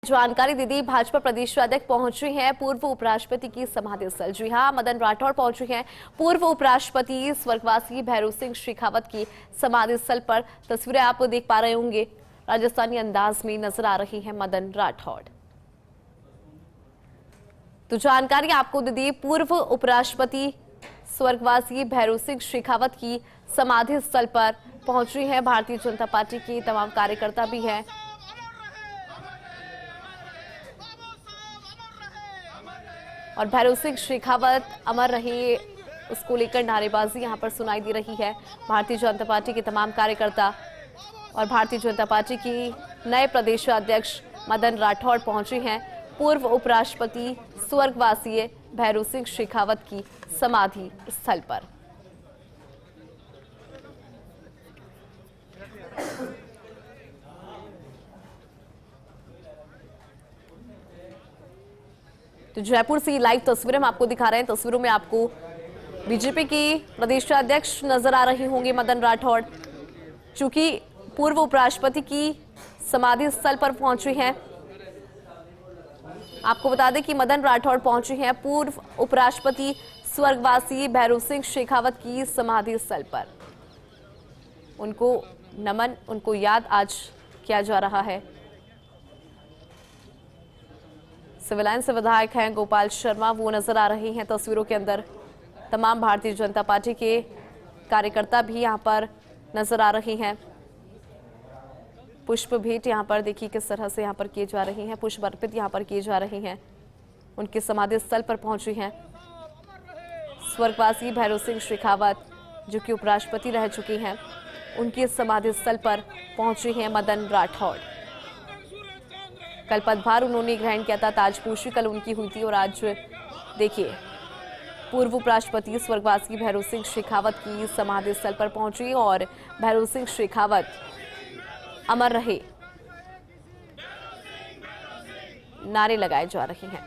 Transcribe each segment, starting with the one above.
जानकारी दीदी भाजपा प्रदेश अध्यक्ष पहुंची हैं पूर्व उपराष्ट्रपति की समाधि स्थल। जी हां, मदन राठौड़ पहुंचे हैं पूर्व उपराष्ट्रपति स्वर्गवासी भैरों सिंह शेखावत की समाधि स्थल पर। तस्वीरें आप देख पा रहे होंगे, राजस्थानी अंदाज में नजर आ रही हैं मदन राठौड़। तो जानकारी आपको दीदी, पूर्व उपराष्ट्रपति स्वर्गवासी भैरों सिंह शेखावत की समाधि स्थल पर पहुंची हैं भारतीय जनता पार्टी की तमाम कार्यकर्ता भी हैं। और भैरों सिंह शेखावत अमर रहे, उसको लेकर नारेबाजी यहां पर सुनाई दे रही है। भारतीय जनता पार्टी के तमाम कार्यकर्ता और भारतीय जनता पार्टी की नए प्रदेश अध्यक्ष मदन राठौड़ पहुंचे हैं पूर्व उपराष्ट्रपति स्वर्गवासी भैरों सिंह शेखावत की समाधि स्थल पर। तो जयपुर से लाइव तस्वीरें हम आपको दिखा रहे हैं। तस्वीरों में आपको बीजेपी की प्रदेश अध्यक्ष नजर आ रही होंगी मदन राठौड़, चूंकि पूर्व उपराष्ट्रपति की समाधि स्थल पर पहुंचे हैं। आपको बता दें कि मदन राठौड़ पहुंचे हैं पूर्व उपराष्ट्रपति स्वर्गवासी भैरों सिंह शेखावत की समाधि स्थल पर। उनको नमन, उनको याद आज किया जा रहा है। सिविल लाइन से विधायक हैं गोपाल शर्मा, वो नजर आ रहे हैं तस्वीरों के अंदर। तमाम भारतीय जनता पार्टी के कार्यकर्ता भी यहां पर नजर आ रहे हैं। पुष्प भेंट यहां पर देखिए किस तरह से यहां पर किए जा रहे हैं, पुष्प अर्पित यहां पर किए जा रहे हैं। उनके समाधि स्थल पर पहुंचे हैं स्वर्गवासी भैरों सिंह शेखावत, जो कि उपराष्ट्रपति रह चुके हैं। उनके समाधि स्थल पर पहुंचे हैं मदन राठौड़। कल पदभार उन्होंने ग्रहण किया था, ताजपोशी कल उनकी हुई थी। और आज देखिए पूर्व उपराष्ट्रपति स्वर्गवासी भैरों सिंह शेखावत की समाधि स्थल पर पहुंची और भैरों सिंह शेखावत अमर रहे नारे लगाए जा रहे हैं।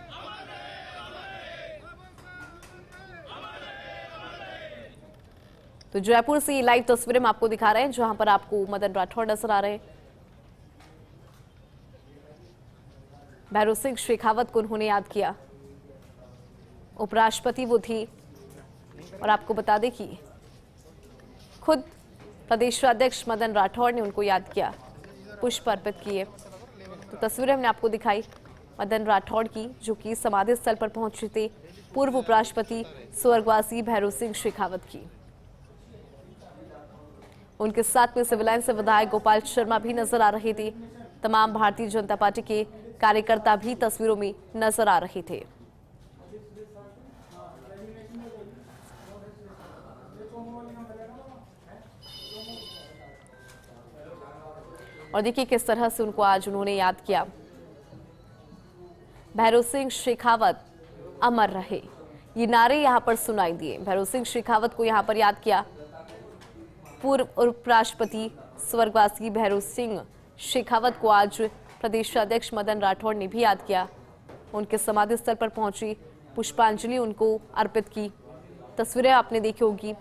तो जयपुर से लाइव तस्वीरें हम आपको दिखा रहे हैं, जहां पर आपको मदन राठौड़ नजर आ रहे हैं। भैरों सिंह शेखावत को उन्होंने याद किया, उपराष्ट्रपति वो थी। और आपको बता दें कि खुद प्रदेश अध्यक्ष मदन राठौड़ ने उनको याद किया, पुष्प अर्पित किए। तो तस्वीरें हमने आपको दिखाई मदन राठौड़ की, जो कि समाधि स्थल पर पहुंचे थे पूर्व उपराष्ट्रपति स्वर्गवासी भैरों सिंह शेखावत की। उनके साथ में सिविल लाइन से विधायक गोपाल शर्मा भी नजर आ रहे थे। तमाम भारतीय जनता पार्टी के कार्यकर्ता भी तस्वीरों में नजर आ रहे थे। और देखिए किस तरह से उनको आज उन्होंने याद किया। भैरों सिंह शेखावत अमर रहे, ये नारे यहां पर सुनाई दिए। भैरों सिंह शेखावत को यहां पर याद किया। पूर्व उपराष्ट्रपति स्वर्गवासी भैरों सिंह शेखावत को आज प्रदेश अध्यक्ष मदन राठौड़ ने भी याद किया। उनके समाधि स्थल पर पहुंची, पुष्पांजलि उनको अर्पित की। तस्वीरें आपने देखी होगी।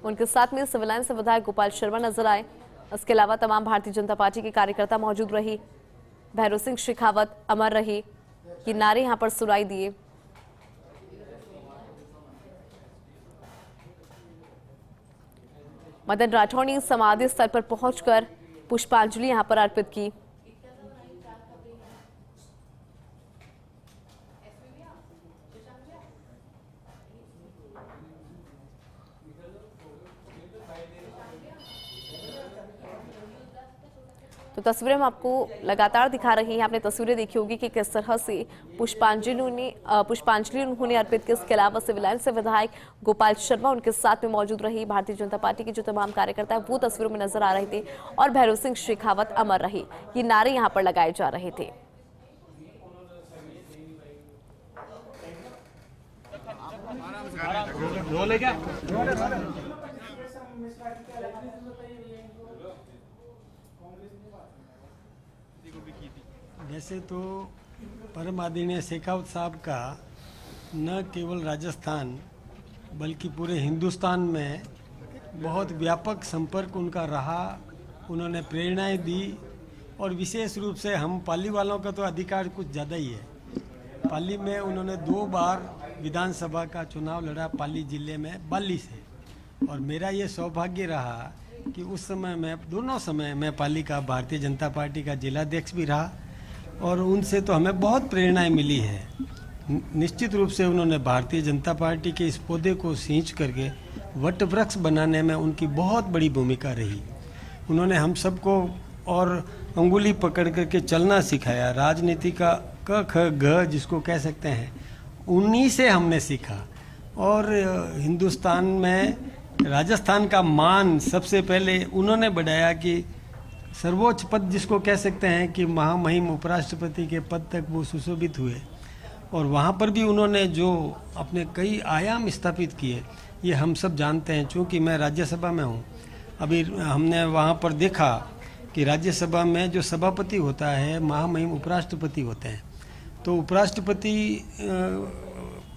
उनके साथ में सिविल लाइन से विधायक गोपाल शर्मा नजर आए। इसके अलावा तमाम भारतीय जनता पार्टी के कार्यकर्ता मौजूद रहे। भैरों सिंह शेखावत अमर रहे, ये नारे यहां पर सुनाई दिए। मदन राठौड़ ने समाधि स्थल पर पहुंचकर पुष्पांजलि यहां पर अर्पित की। तो तस्वीरें हम आपको लगातार दिखा रहे हैं। आपने तस्वीरें देखी होगी कि किस तरह से पुष्पांजलि उन्होंने अर्पित की। इसके अलावा सिविल लाइन से विधायक गोपाल शर्मा उनके साथ में मौजूद रही। भारतीय जनता पार्टी के जो तमाम कार्यकर्ता हैं वो तस्वीरों में नजर आ रहे थे। और भैरों सिंह शेखावत अमर रहे, ये नारे यहाँ पर लगाए जा रहे थे। वैसे तो परम आदरणीय शेखावत साहब का न केवल राजस्थान बल्कि पूरे हिंदुस्तान में बहुत व्यापक संपर्क उनका रहा। उन्होंने प्रेरणाएं दी और विशेष रूप से हम पाली वालों का तो अधिकार कुछ ज़्यादा ही है। पाली में उन्होंने 2 बार विधानसभा का चुनाव लड़ा पाली जिले में बाली से, और मेरा ये सौभाग्य रहा कि उस समय मैं दोनों समय मैं पाली का भारतीय जनता पार्टी का जिलाध्यक्ष भी रहा, और उनसे तो हमें बहुत प्रेरणाएं मिली है। निश्चित रूप से उन्होंने भारतीय जनता पार्टी के इस पौधे को सींच करके वट वृक्ष बनाने में उनकी बहुत बड़ी भूमिका रही। उन्होंने हम सबको और अंगुली पकड़ करके चलना सिखाया। राजनीति का क ख ग जिसको कह सकते हैं, उन्हीं से हमने सीखा। और हिंदुस्तान में राजस्थान का मान सबसे पहले उन्होंने बढ़ाया कि सर्वोच्च पद जिसको कह सकते हैं कि महामहिम उपराष्ट्रपति के पद तक वो सुशोभित हुए, और वहाँ पर भी उन्होंने जो अपने कई आयाम स्थापित किए ये हम सब जानते हैं। चूँकि मैं राज्यसभा में हूँ, अभी हमने वहाँ पर देखा कि राज्यसभा में जो सभापति होता है महामहिम उपराष्ट्रपति होते हैं, तो उपराष्ट्रपति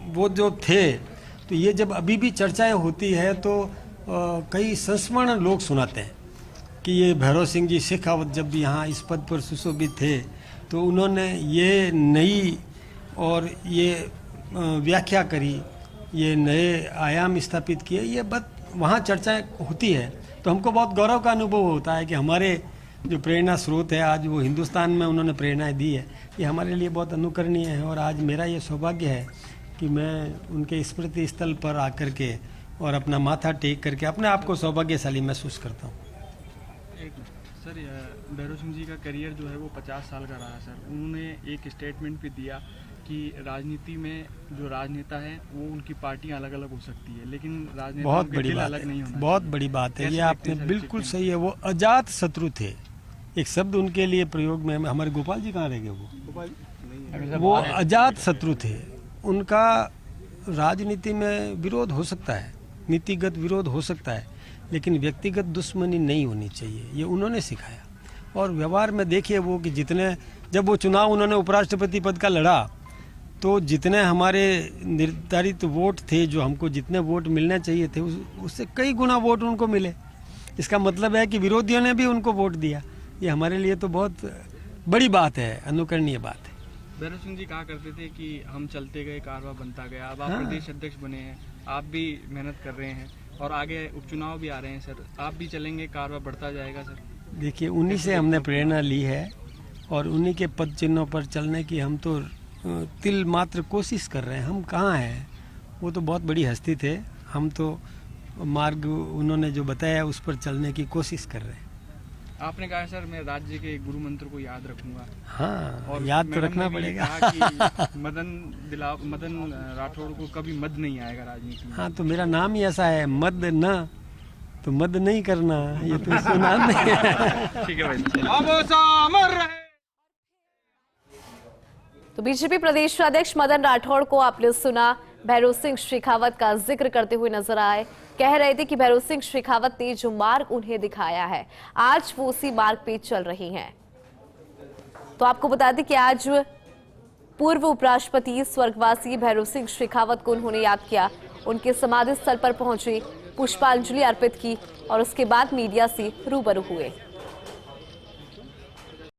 वो जो थे, तो ये जब अभी भी चर्चाएं होती है तो कई संस्मरण लोग सुनाते हैं कि ये भैरव सिंह जी शेखावत जब भी यहाँ इस पद पर सुशोभित थे तो उन्होंने ये नई और ये व्याख्या करी, ये नए आयाम स्थापित किए। ये बात वहाँ चर्चाएं होती है तो हमको बहुत गौरव का अनुभव होता है कि हमारे जो प्रेरणा स्रोत है आज वो हिंदुस्तान में उन्होंने प्रेरणाएं दी है। ये हमारे लिए बहुत अनुकरणीय है, और आज मेरा ये सौभाग्य है कि मैं उनके स्मृति स्थल पर आकर के और अपना माथा टेक करके अपने आप को सौभाग्यशाली महसूस करता हूँ। सर, भैरव सिंह जी का करियर जो है वो 50 साल का रहा सर। उन्होंने एक स्टेटमेंट भी दिया कि राजनीति में जो राजनेता है वो उनकी पार्टियां अलग अलग हो सकती है, लेकिन राजनेता बहुत बड़ी बात अलग नहीं होना। बहुत बड़ी बात है ये, आपने बिल्कुल सही है। वो अजात शत्रु थे, एक शब्द उनके लिए प्रयोग में। हमारे गोपाल जी कहाँ रह गए? वो अजात शत्रु थे। उनका राजनीति में विरोध हो सकता है, नीतिगत विरोध हो सकता है, लेकिन व्यक्तिगत दुश्मनी नहीं होनी चाहिए, ये उन्होंने सिखाया। और व्यवहार में देखिए वो कि जब वो चुनाव उन्होंने उपराष्ट्रपति पद का लड़ा तो जितने हमारे निर्धारित वोट थे, जो हमको जितने वोट मिलने चाहिए थे, उससे कई गुना वोट उनको मिले। इसका मतलब है कि विरोधियों ने भी उनको वोट दिया। ये हमारे लिए तो बहुत बड़ी बात है, अनुकरणीय बात है। भैरव सिंह जी कहा करते थे कि हम चलते गए कारवा बनता गया। अब आप प्रदेश अध्यक्ष बने हैं, आप भी मेहनत कर रहे हैं और आगे उपचुनाव भी आ रहे हैं सर, आप भी चलेंगे, कारवा बढ़ता जाएगा सर? देखिए, उन्हीं से हमने प्रेरणा ली है और उन्हीं के पद चिन्हों पर चलने की हम तो तिल मात्र कोशिश कर रहे हैं। हम कहाँ हैं, वो तो बहुत बड़ी हस्ती थे, हम तो मार्ग उन्होंने जो बताया उस पर चलने की कोशिश कर रहे हैं। आपने कहा सर मैं राज्य के गुरु मंत्र को याद रखूंगा। हाँ, और याद तो रखना पड़ेगा। कि मदन राठौड़ को कभी मद नहीं आएगा राजनीति में। हाँ, तो मेरा नाम ही ऐसा है, मद न, तो मद नहीं करना, ये तो सुना नहीं। ठीक है भाई। तो बीजेपी प्रदेश अध्यक्ष मदन राठौड़ को आपने सुना, भैरव सिंह शेखावत का जिक्र करते हुए नजर आए। कह रहे थे कि भैरव सिंह शेखावत ने जो मार्ग उन्हें दिखाया है, आज वो उसी मार्ग पे चल रही हैं। तो आपको बता दें कि आज पूर्व उपराष्ट्रपति स्वर्गवासी भैरव सिंह शेखावत को उन्होंने याद किया, उनके समाधि स्थल पर पहुंचे, पुष्पांजलि अर्पित की और उसके बाद मीडिया से रूबरू हुए।